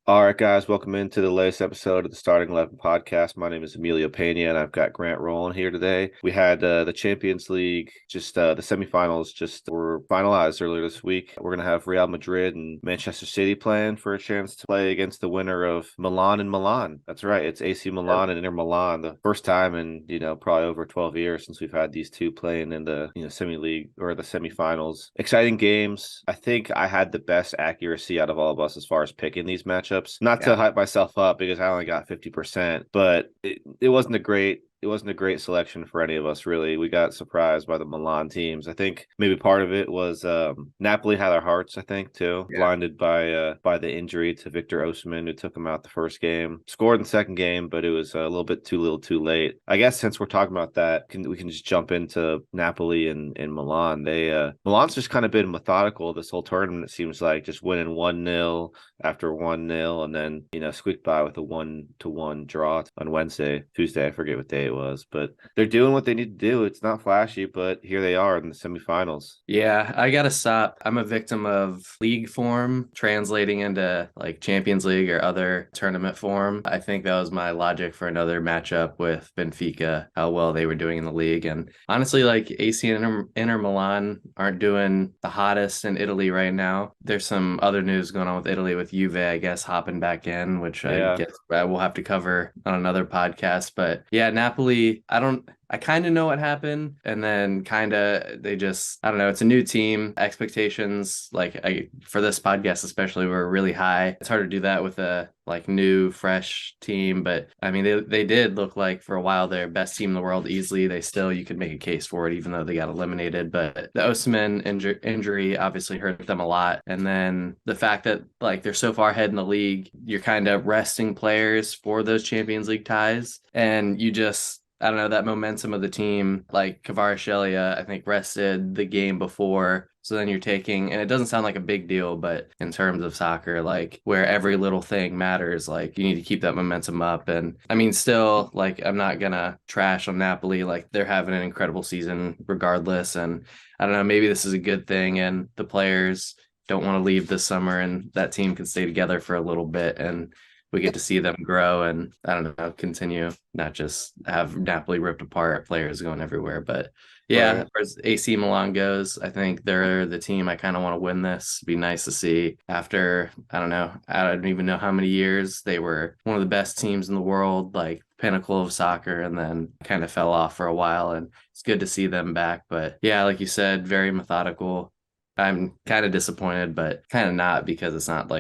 All right, guys, welcome into the latest episode of the Starting 11 podcast. My name is Emilio Pena, and I've got Grant Rowland here today. We had the Champions League, the semifinals just were finalized earlier this week. We're going to have Real Madrid and Manchester City playing for a chance to play against the winner of Milan and Milan. That's right, it's AC Milan and Inter Milan. The first time in, probably over 12 years since we've had these two playing in the, semi-league or the semifinals. Exciting games. I think I had the best accuracy out of all of us as far as picking these matchups. Not to hype myself up because I only got 50%, but it wasn't a great selection for any of us, really. We got surprised by the Milan teams. I think maybe part of it was Napoli had our hearts, I think, too. Yeah. Blinded by the injury to Victor Osimhen, who took him out the first game. Scored in the second game, but it was a little too late. I guess since we're talking about that, we can just jump into Napoli and Milan. Milan's just kind of been methodical this whole tournament, it seems like, just winning 1-0 after 1-0, and then, squeaked by with a 1-1 draw on Tuesday, I forget what day it was, but they're doing what they need to do. It's not flashy, but here they are in the semifinals. Yeah, I gotta stop. I'm a victim of league form translating into like Champions League or other tournament form. I think that was my logic for another matchup with Benfica, how well they were doing in the league. And honestly, like AC and Inter Milan aren't doing the hottest in Italy right now. There's some other news going on with Italy with Juve, I guess, hopping back in, which I guess we'll have to cover on another podcast. But yeah, Napoli, I kind of know what happened, and then kind of they just, I don't know, it's a new team. Expectations, for this podcast especially, were really high. It's hard to do that with a new, fresh team, but I mean, they did look like for a while their best team in the world easily. You could make a case for it, even though they got eliminated. But the Osimhen injury obviously hurt them a lot, and then the fact that they're so far ahead in the league, you're kind of resting players for those Champions League ties, and you just, I don't know, that momentum of the team, like Kvaratskhelia, I think rested the game before. So then you're taking, and it doesn't sound like a big deal, but in terms of soccer, where every little thing matters, you need to keep that momentum up. And I mean, still, I'm not gonna trash on Napoli. They're having an incredible season regardless. And I don't know, maybe this is a good thing, and the players don't want to leave this summer, and that team can stay together for a little bit, and we get to see them grow and, I don't know, continue, not just have Napoli ripped apart, players going everywhere. But yeah, right. As far as AC Milan goes, I think they're the team I kind of want to win this. It'd be nice to see after, I don't even know how many years. They were one of the best teams in the world, pinnacle of soccer, and then kind of fell off for a while. And it's good to see them back. But yeah, like you said, very methodical. I'm kind of disappointed, but kind of not, because it's not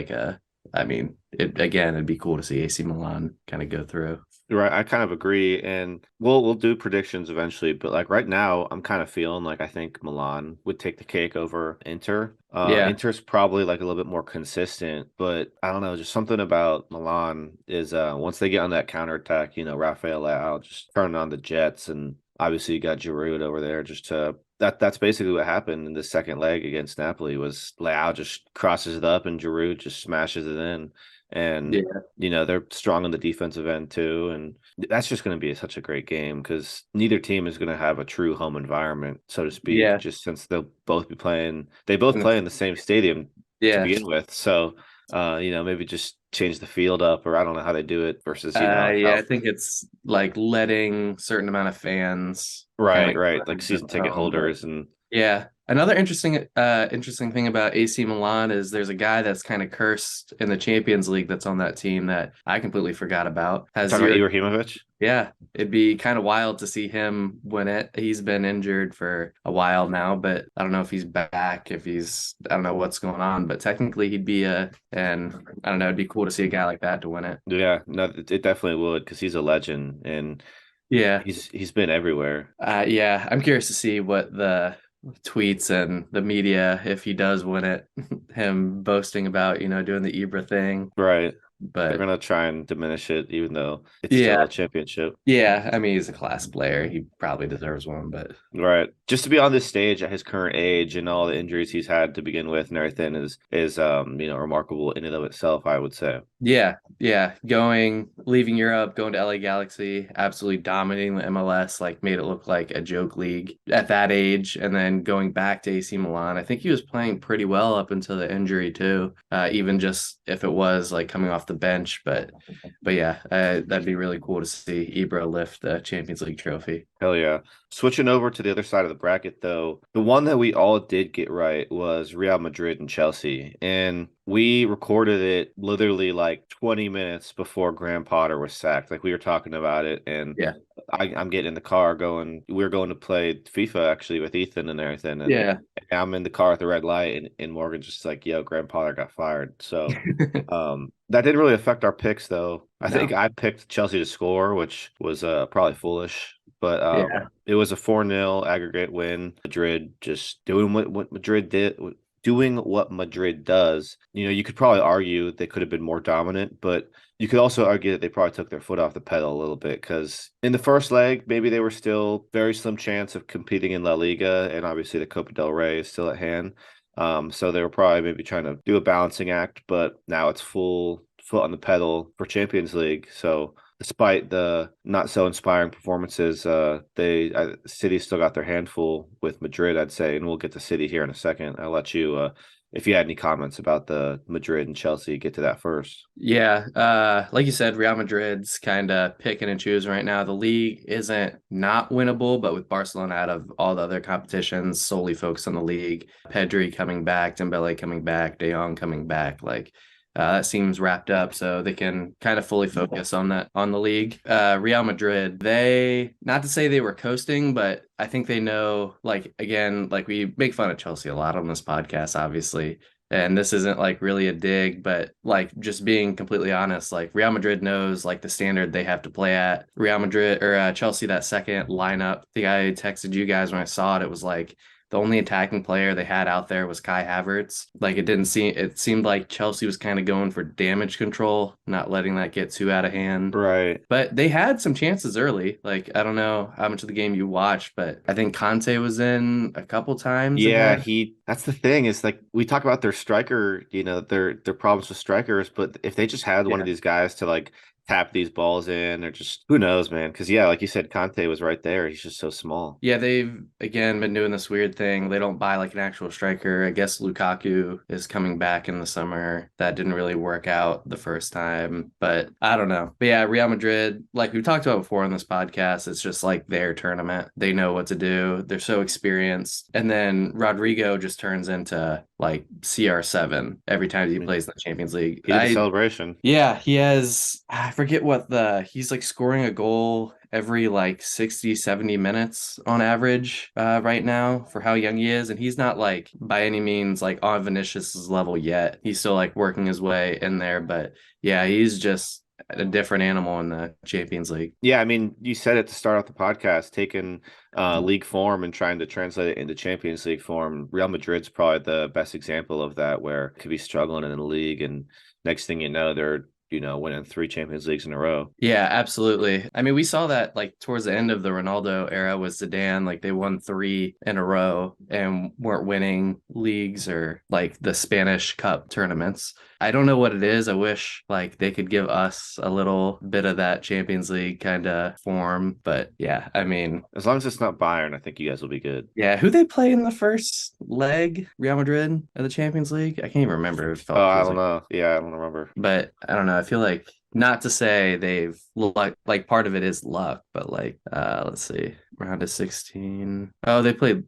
it'd be cool to see AC Milan kind of go through. Right, I kind of agree, and we'll do predictions eventually, but right now I'm kind of feeling I think Milan would take the cake over Inter. Inter's probably a little bit more consistent, but I don't know, just something about Milan is once they get on that counterattack, Rafael Leao just turning on the jets, and obviously you got Giroud over there just to that's basically what happened in the second leg against Napoli. Was Leao just crosses it up and Giroud just smashes it in. And they're strong on the defensive end too, and that's just going to be such a great game because neither team is going to have a true home environment, so to speak, just since they both play in the same stadium to begin with. So maybe just change the field up, or I don't know how they do it versus I think it's letting certain amount of fans right season ticket holders. And another interesting thing about AC Milan is there's a guy that's kind of cursed in the Champions League that's on that team that I completely forgot about. Talking about Ibrahimovic? Yeah, it'd be kind of wild to see him win it. He's been injured for a while now, but I don't know if he's back, I don't know what's going on, but technically he'd be and I don't know, it'd be cool to see a guy like that to win it. Yeah, no, it definitely would, because he's a legend, and he's been everywhere. I'm curious to see what the tweets and the media, if he does win it, him boasting about doing the Ibra thing, right? But they're gonna try and diminish it, even though it's still a championship. Yeah, I mean, he's a class player. He probably deserves one, but right, just to be on this stage at his current age and all the injuries he's had to begin with and everything is remarkable in and of itself, I would say. Yeah, leaving Europe, going to LA Galaxy, absolutely dominating the MLS, made it look like a joke league at that age, and then going back to AC Milan. I think he was playing pretty well up until the injury too. Even just if it was coming off off the bench. But yeah, that'd be really cool to see Ibra lift the Champions League trophy. Hell yeah. Switching over to the other side of the bracket, though, the one that we all did get right was Real Madrid and Chelsea. And we recorded it literally like 20 minutes before Graham Potter was sacked. Like we were talking about it, and Yeah. I'm getting in the car going, we're going to play FIFA actually with Ethan and everything. And Yeah. I'm in the car at the red light, and Morgan's just like, yo, Graham Potter got fired. So that didn't really affect our picks, though. I think No. I picked Chelsea to score, which was probably foolish. But Yeah. it was a 4-0 aggregate win. Madrid just doing what Madrid did, doing what Madrid does. You know, you could probably argue they could have been more dominant, but you could also argue that they probably took their foot off the pedal a little bit because in the first leg, maybe they were still very slim chance of competing in La Liga, and obviously the Copa del Rey is still at hand. So they were probably maybe trying to do a balancing act, but now it's full foot on the pedal for Champions League. So despite the not so inspiring performances, City still got their handful with Madrid, I'd say, and we'll get to City here in a second. I'll let you, if you had any comments about the Madrid and Chelsea, get to that first. Yeah, like you said, Real Madrid's kind of picking and choosing right now. The league isn't not winnable, but with Barcelona out of all the other competitions, solely focused on the league. Pedri coming back, Dembele coming back, De Jong coming back, like that seems wrapped up, so they can kind of fully focus on the league. Real Madrid, they not to say they were coasting, but I think they know. Like again, like we make fun of Chelsea a lot on this podcast, obviously. And this isn't like really a dig, but like just being completely honest, like Real Madrid knows like the standard they have to play at. Real Madrid or Chelsea, that second lineup, I think I texted you guys when I saw it. It was like the only attacking player they had out there was Kai Havertz. Like it seemed like Chelsea was kind of going for damage control, not letting that get too out of hand. Right. But they had some chances early. Like I don't know how much of the game you watched, but I think Conte was in a couple times and Yeah, had that's the thing is like we talk about their striker, their problems with strikers, but if they just had one of yeah. these guys to like tap these balls in or just who knows, man? Because yeah, like you said, Conte was right there. He's just so small. Yeah, they've again been doing this weird thing. They don't buy like an actual striker. I guess Lukaku is coming back in the summer. That didn't really work out the first time, but I don't know. But yeah, Real Madrid, like we've talked about before on this podcast, it's just like their tournament. They know what to do. They're so experienced. And then Rodrigo just turns into like CR7 every time he I mean, plays in the Champions League. he did a celebration. Yeah, he has, I forget he's like scoring a goal every like 60, 70 minutes on average right now for how young he is. And he's not like by any means like on Vinicius's level yet. He's still like working his way in there. But yeah, he's just a different animal in the Champions League. Yeah, I mean, you said it to start off the podcast, taking league form and trying to translate it into Champions League form. Real Madrid's probably the best example of that, where it could be struggling in the league, and next thing you know, they're winning 3 Champions Leagues in a row. Yeah, absolutely. I mean, we saw that like towards the end of the Ronaldo era with Zidane, like they won 3 in a row and weren't winning leagues or like the Spanish Cup tournaments. I don't know what it is. I wish like they could give us a little bit of that Champions League kind of form. But yeah, I mean, As long as it's not Bayern, I think you guys will be good. yeah, who they play in the first leg, Real Madrid of the Champions League? I can't even remember. It Oh, I feels don't like, know. Yeah, I don't remember. but I don't know. I feel like not to say they've like part of it is luck, but like let's see, round of 16. Oh, they played.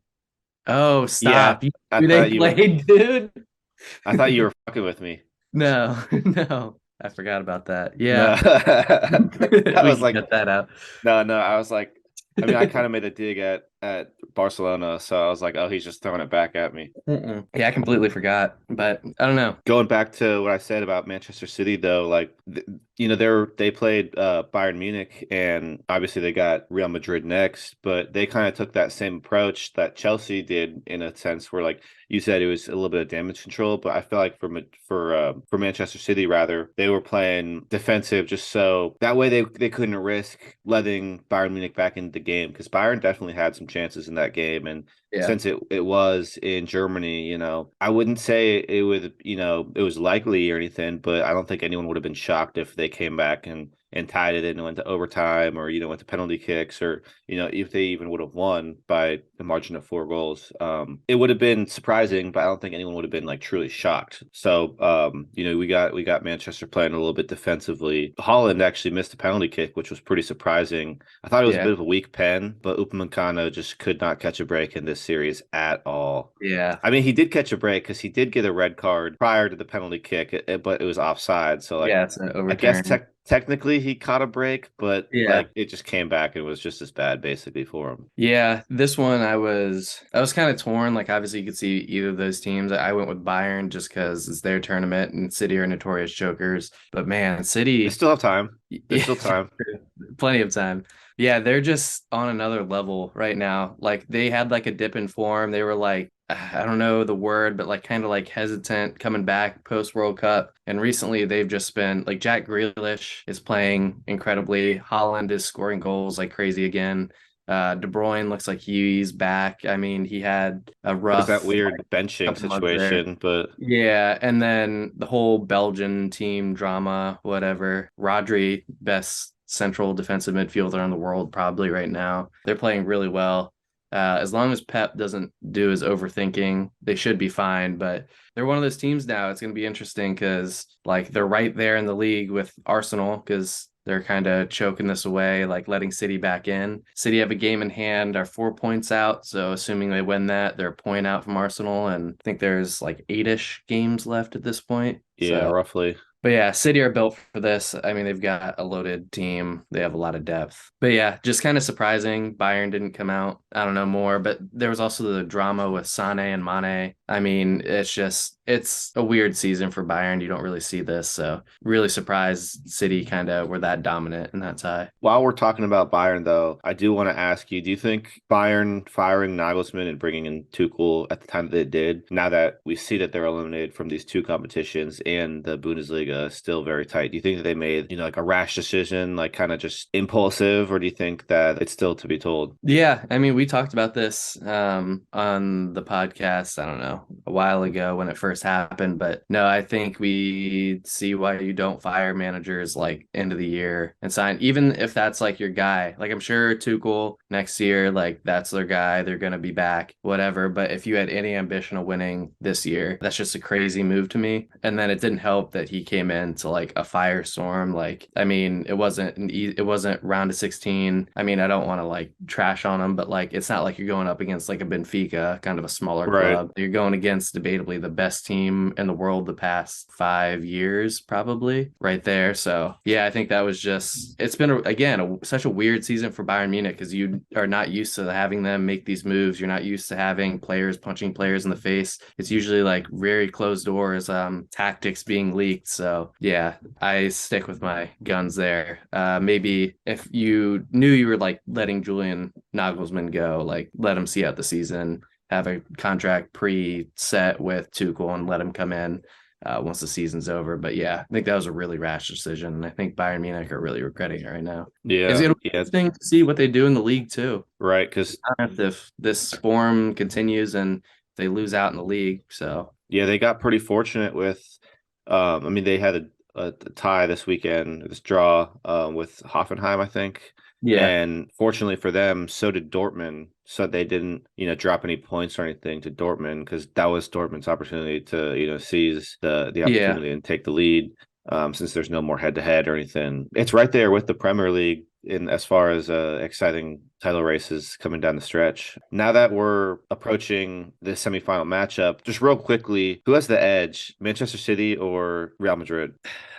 Oh, Yeah, stop! You, I who they thought you were. played, dude? I thought you were fucking with me. No, no, I forgot about that. No, Yeah, I we was can like, get that out. no, no. I was like, I mean, I kind of made a dig at Barcelona, so I was like, oh, he's just throwing it back at me. Mm-mm. Yeah, I completely forgot, but I don't know. Going back to what I said about Manchester City, though, like they played Bayern Munich, and obviously they got Real Madrid next, but they kind of took that same approach that Chelsea did in a sense, where like you said, it was a little bit of damage control, but I feel like for Manchester City, rather, they were playing defensive, just so that way they couldn't risk letting Bayern Munich back into the game, because Bayern definitely had some chances in that game, and Yeah. since it was in Germany, I wouldn't say it would, it was likely or anything, but I don't think anyone would have been shocked if they came back and tied it and went to overtime or, went to penalty kicks or, if they even would have won by the margin of 4 goals. It would have been surprising, but I don't think anyone would have been like truly shocked. So, we got Manchester playing a little bit defensively. Holland actually missed a penalty kick, which was pretty surprising. I thought it was a Yeah. bit of a weak pen, but Upamecano just could not catch a break in this series at all. Yeah. I mean, he did catch a break because he did get a red card prior to the penalty kick, but it was offside. So, like, Yeah. It's an I guess overturn. technically he caught a break, but Yeah. like it just came back and was just as bad basically for him. Yeah, this one I was kind of torn. Like obviously you could see either of those teams. I went with Bayern just because it's their tournament and City are notorious chokers. But man, They City, still have time. There's yeah, still time. plenty of time. Yeah, they're just on another level right now. Like they had like a dip in form. They were like, I don't know the word, but like kind of like hesitant coming back post World Cup. And recently they've just been like Jack Grealish is playing incredibly. Holland is scoring goals like crazy again. De Bruyne looks like he's back. I mean, he had a There's that rough weird benching couple months there. situation, but Yeah, and then the whole Belgian team drama, whatever. Rodri, best central defensive midfielder in the world, probably right now. They're playing really well. As long as Pep doesn't do his overthinking, they should be fine. But they're one of those teams now. It's going to be interesting because like they're right there in the league with Arsenal because they're kind of choking this away, like letting City back in. City have a game in hand, are 4 points out. So assuming they win that, they're a point out from Arsenal. And I think there's like 8-ish games left at this point. yeah, So roughly. but yeah, City are built for this. I mean, they've got a loaded team. They have a lot of depth. But yeah, just kind of surprising. Bayern didn't come out. I don't know more, but there was also the drama with Sane and Mane. I mean, it's a weird season for Bayern. You don't really see this. So really surprised City kind of were that dominant in that tie. While we're talking about Bayern, though, I do want to ask you, do you think Bayern firing Nagelsmann and bringing in Tuchel at the time that they did, now that we see that they're eliminated from these two competitions and the Bundesliga is still very tight, do you think that they made, like a rash decision, like kind of just impulsive, or do you think that it's still to be told? Yeah, I mean, we talked about this on the podcast, I don't know, a while ago when it first happened, but no, I think we see why you don't fire managers like end of the year and sign, even if that's like your guy. Like I'm sure Tuchel next year, like that's their guy, they're gonna be back, whatever. But if you had any ambition of winning this year, that's just a crazy move to me. And then it didn't help that he came into like a firestorm. Like, I mean, it wasn't round of 16. I mean, I don't want to like trash on them, but like it's not like you're going up against like a Benfica, kind of a smaller Right. club. You're going against debatably the best team in the world the past 5 years, probably right there. So yeah, I think that was just it's been again such a weird season for Bayern Munich because you are not used to having them make these moves. You're not used to having players punching players in the face. It's usually like very closed doors, tactics being leaked. So yeah, I stick with my guns there. Maybe if you knew you were like letting Julian Nagelsmann go, like let him see out the season, have a contract pre-set with Tuchel and let him come in once the season's over. But yeah, I think that was a really rash decision. And I think Bayern Munich are really regretting it right now. Is Yeah. it Yeah. interesting to see what they do in the league too? Right. Because If this form continues and they lose out in the league. So yeah, they got pretty fortunate with. I mean, they had a tie this weekend, this draw with Hoffenheim, I think. yeah, And fortunately for them, so did Dortmund. So they didn't, drop any points or anything to Dortmund because that was Dortmund's opportunity to, seize the yeah, opportunity and take the lead. Since there's no more head to head or anything, it's right there with the Premier League in as far as exciting title races coming down the stretch. Now that we're approaching the semifinal matchup, just real quickly, who has the edge, Manchester City or Real Madrid?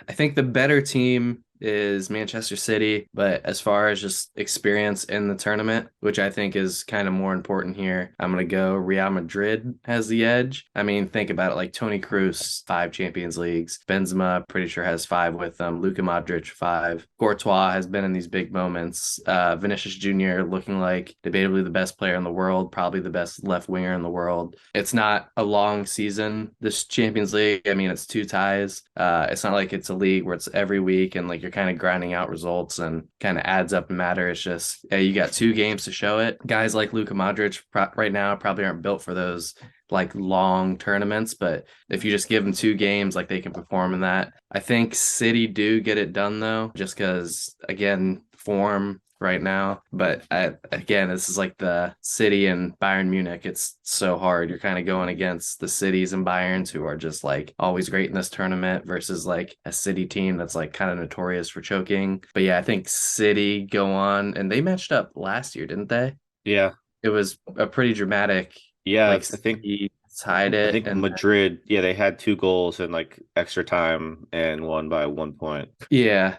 I think the better team is Manchester City, but as far as just experience in the tournament, which I think is kind of more important here, I'm going to go Real Madrid has the edge. I mean, think about it like Toni Kroos, 5 Champions Leagues. Benzema, pretty sure has 5 with them. Luka Modric, 5. Courtois has been in these big moments. Vinicius Jr. looking like debatably the best player in the world, probably the best left winger in the world. It's not a long season, this Champions League. I mean, it's 2 ties. It's not like it's a league where it's every week and like you're you're kind of grinding out results and kind of adds up and matter. It's just, yeah, you got 2 games to show it. Guys like Luka Modric right now probably aren't built for those like long tournaments, but if you just give them 2 games, like they can perform in that. I think City do get it done though, just because again, form right now. But again, this is like the City and Bayern Munich. It's so hard. You're kind of going against the cities and Bayerns who are just like always great in this tournament versus like a City team that's like kind of notorious for choking. But yeah, I think City go on, and they matched up last year, didn't they? Yeah. It was a pretty dramatic, Yeah, like City tied I it, think and Madrid, yeah, they had 2 goals in like extra time and won by 1 point. yeah.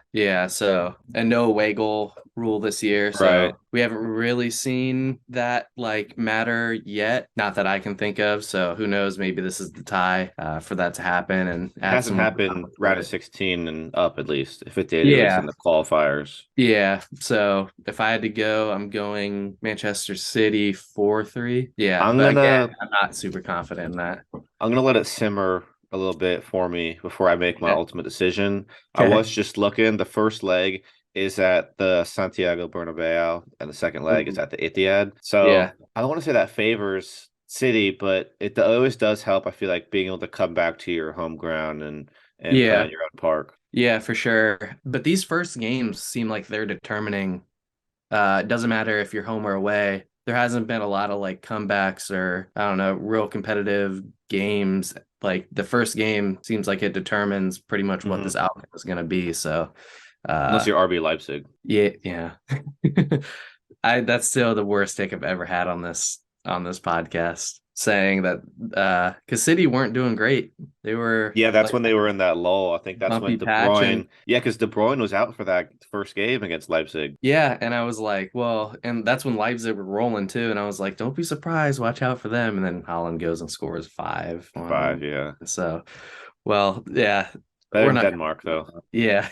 So a no away goal rule this year. Right. So we haven't really seen that like matter yet. Not that I can think of. So who knows? Maybe this is the tie for that to happen and It add hasn't some more drama happened to round of it. 16 and up at least. If it did, it was in Yeah, the qualifiers. yeah. So if I had to go, I'm going Manchester City 4-3. Yeah, I'm but again, gonna I'm not super confident in that. I'm gonna let it simmer a little bit for me before I make my Okay. ultimate decision. I Okay. was just looking. The first leg is at the Santiago Bernabeu, and the second leg is Ooh, at the Etihad. yeah. So I don't want to say that favors City, but it always does help. I feel like being able to come back to your home ground and play on Yeah. your own park. Yeah, for sure. But these first games seem like they're determining. It doesn't matter if you're home or away. There hasn't been a lot of like comebacks or I don't know, real competitive games. Like the first game seems like it determines pretty much what Hmm. this outcome is going to be. So, Unless uh, you're RB Leipzig. yeah, yeah. I that's still the worst take I've ever had on this podcast, saying that because City weren't doing great. They were Yeah, that's like when they were in that lull. I think that's when bumpy De patch and Bruyne. Yeah, because De Bruyne was out for that first game against Leipzig. yeah, and I was like, well, and that's when Leipzig were rolling too, and I was like, don't be surprised, watch out for them. And then Holland goes and scores 5 on 5, them. yeah. So, well, yeah, Better we're than not. Denmark though. Yeah,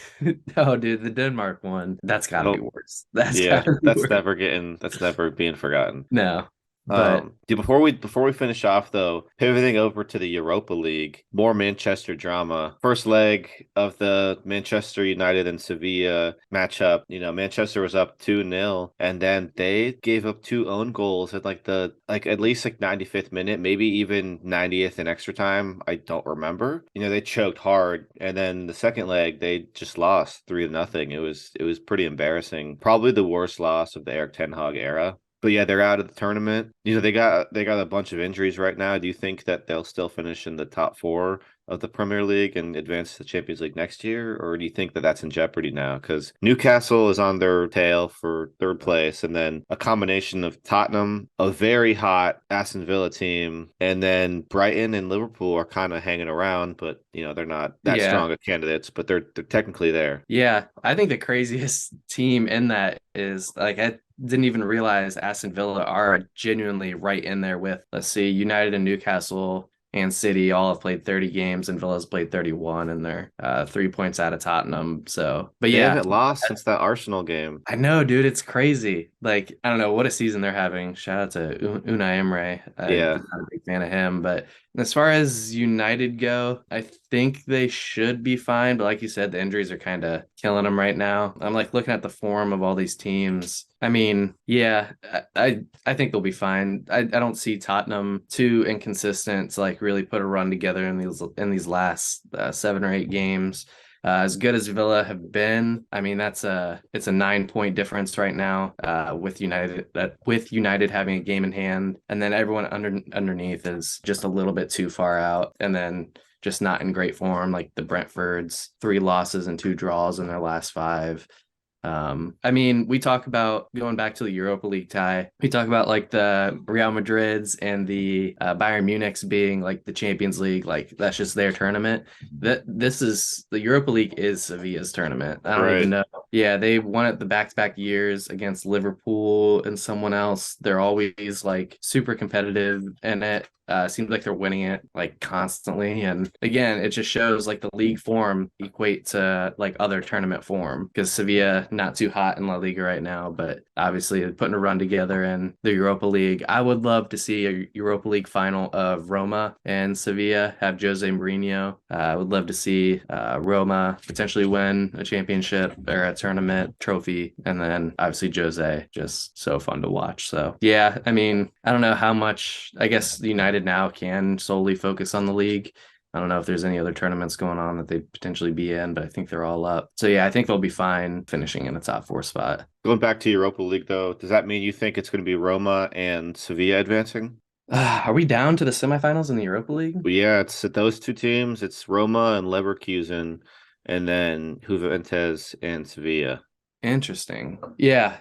no, dude, the Denmark one, that's got to be Nope. worse. That's Yeah, got to be worse. that's never being forgotten. No, but Dude, before we finish off though, pivoting over to the Europa League, more Manchester drama. First leg of the Manchester United and Sevilla matchup. Manchester was up 2-0, and then they gave up 2 own goals at like at least like 95th minute, maybe even 90th in extra time. I don't remember. They choked hard, and then the second leg they just lost 3-0. It was pretty embarrassing. Probably the worst loss of the Eric Ten Hag era. But yeah, they're out of the tournament. They got a bunch of injuries right now. Do you think that they'll still finish in the top 4 of the Premier League and advance to the Champions League next year, or do you think that that's in jeopardy now? Because Newcastle is on their tail for third place, and then a combination of Tottenham, a very hot Aston Villa team, and then Brighton and Liverpool are kind of hanging around, but they're not that yeah, strong of candidates, but they're technically there. yeah, I think the craziest team in that is like I didn't even realize Aston Villa are genuinely right in there with, let's see, United and Newcastle and City all have played 30 games and Villa's played 31 and they're 3 points out of Tottenham. So, but They yeah, haven't lost since that Arsenal game. I know, dude, it's crazy. Like, I don't know what a season they're having. Shout out to Unai Emery. I'm Yeah. not a big fan of him, but as far as United go, I think they should be fine. But like you said, the injuries are kind of killing them right now. I'm like looking at the form of all these teams. I mean, yeah, I think they'll be fine. I don't see Tottenham too inconsistent to like really put a run together in these last 7 or 8 games. As good as Villa have been, I mean it's a 9 point difference right now with United having a game in hand, and then everyone underneath is just a little bit too far out, and then just not in great form. Like the Brentford's 3 losses and 2 draws in their last 5. I mean, we talk about going back to the Europa League tie. We talk about like the Real Madrids and the Bayern Munich's being like the Champions League, like that's just their tournament. That this is the Europa League is Sevilla's tournament. I don't even Right. know. Yeah, they won it the back-to-back years against Liverpool and someone else. They're always like super competitive in it. Seems like they're winning it like constantly. And again, it just shows like the league form equate to like other tournament form because Sevilla not too hot in La Liga right now, but obviously putting a run together in the Europa League. I would love to see a Europa League final of Roma and Sevilla have Jose Mourinho. I would love to see Roma potentially win a championship or a tournament trophy, and then obviously Jose, just so fun to watch. So yeah, I mean, I don't know how much. I guess United now can solely focus on the league. I don't know if there's any other tournaments going on that they'd potentially be in, but I think they're all up. So yeah, I think they'll be fine finishing in the top four spot. Going back to Europa League, though, does that mean you think it's going to be Roma and Sevilla advancing? Are we down to the semifinals in the Europa League? But yeah, it's those two teams. It's Roma and Leverkusen, and then Juventus and Sevilla. Interesting. Yeah.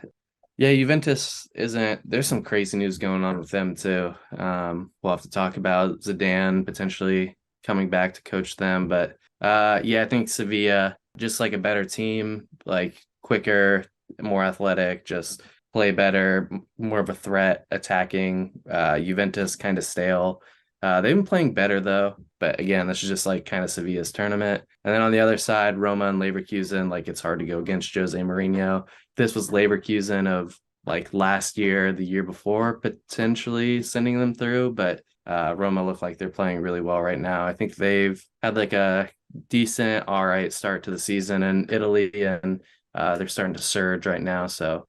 Yeah, Juventus isn't there's some crazy news going on with them too. We'll have to talk about Zidane potentially coming back to coach them. But yeah, I think Sevilla just like a better team, like quicker, more athletic, just play better, more of a threat attacking. Juventus kind of stale. They've been playing better though, but again, this is just like kind of Sevilla's tournament. And then on the other side, Roma and Leverkusen, like it's hard to go against Jose Mourinho. This was Leverkusen of like last year, the year before, potentially sending them through, but Roma look like they're playing really well right now. I think they've had like a decent, all right start to the season in Italy, and they're starting to surge right now. So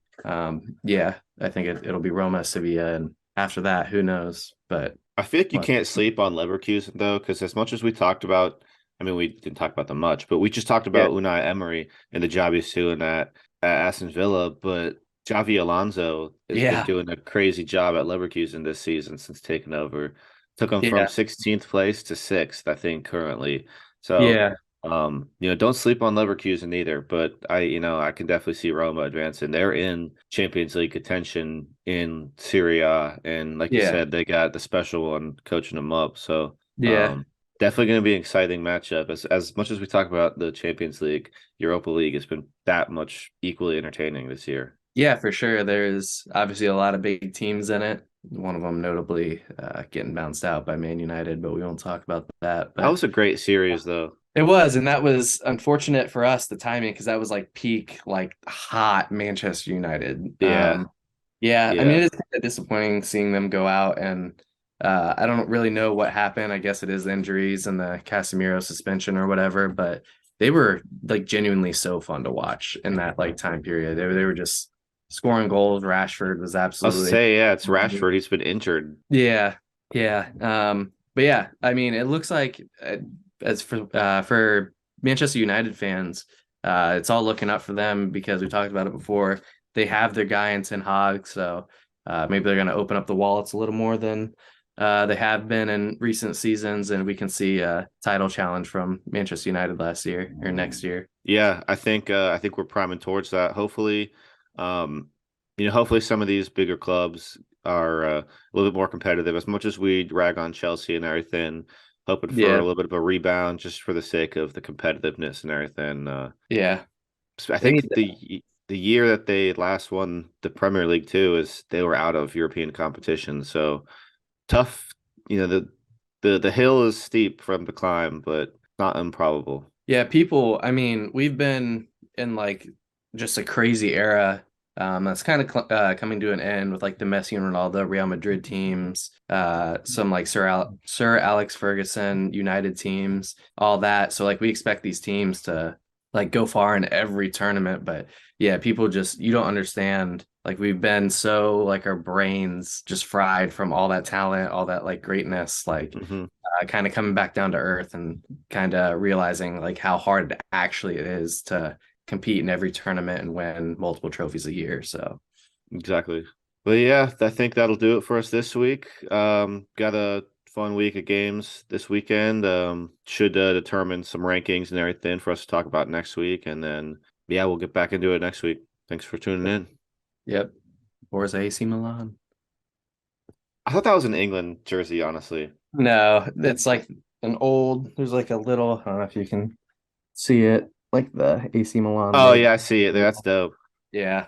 yeah, I think it'll be Roma, Sevilla, and after that, who knows? But I feel like you what? can't sleep on Leverkusen though, because as much as we talked about, I mean, we didn't talk about them much, but we just talked Yeah, about Unai Emery and the job he's doing at Aston Villa. But Javi Alonso has been yeah, doing a crazy job at Leverkusen this season since taking over. Took them from yeah, 16th place to sixth, I think, currently. So, yeah, don't sleep on Leverkusen either. But I can definitely see Roma advancing. They're in Champions League contention in Serie A, and like you yeah, said, they got the special one coaching them up. So, yeah. um, definitely going to be an exciting matchup. As much as we talk about the Champions League, Europa League has been that much equally entertaining this year. Yeah, for sure. There's obviously a lot of big teams in it. One of them notably getting bounced out by Man United, but we won't talk about that. That But was a great series, though. it was, and that was unfortunate for us, the timing, because that was like peak, like hot Manchester United. Yeah, Yeah, I mean, yeah. it is kind of disappointing seeing them go out, and I don't really know what happened. I guess it is injuries and the Casemiro suspension or whatever, but they were like genuinely so fun to watch in that like time period. They were just scoring goals. Rashford was I'll absolutely say, yeah, it's Rashford. He's been injured. yeah, yeah. But yeah, I mean, it looks like as for Manchester United fans, it's all looking up for them because we talked about it before. They have their guy in Ten Hag, so maybe they're going to open up the wallets a little more than they have been in recent seasons, and we can see a title challenge from Manchester United last year or next year. Yeah, I think we're priming towards that. Hopefully, hopefully some of these bigger clubs are a little bit more competitive. As much as we rag on Chelsea and everything, hoping for a Yeah, little bit of a rebound just for the sake of the competitiveness and everything. yeah. So I They need think the year that they last won the Premier League too is they were out of European competition. So tough. The hill is steep from the climb, but not improbable. Yeah, people, I mean, we've been in like just a crazy era that's kind of coming to an end with like the Messi and Ronaldo Real Madrid teams, some like Sir Alex Ferguson United teams, all that. So like we expect these teams to like go far in every tournament, but yeah, people just you don't understand. Like we've been so like our brains just fried from all that talent, all that like greatness. Like Hmm. kind of coming back down to earth and kind of realizing like how hard it actually is to compete in every tournament and win multiple trophies a year. So Exactly. But yeah, I think that'll do it for us this week. Got a fun week of games this weekend. Should determine some rankings and everything for us to talk about next week. And then, yeah, we'll get back into it next week. Thanks for tuning in. yep. Forza AC Milan. I thought that was an England jersey, honestly. No, it's like an old, there's like a little, I don't know if you can see it, like the AC Milan Oh, logo. yeah, I see it there. That's dope. Yeah.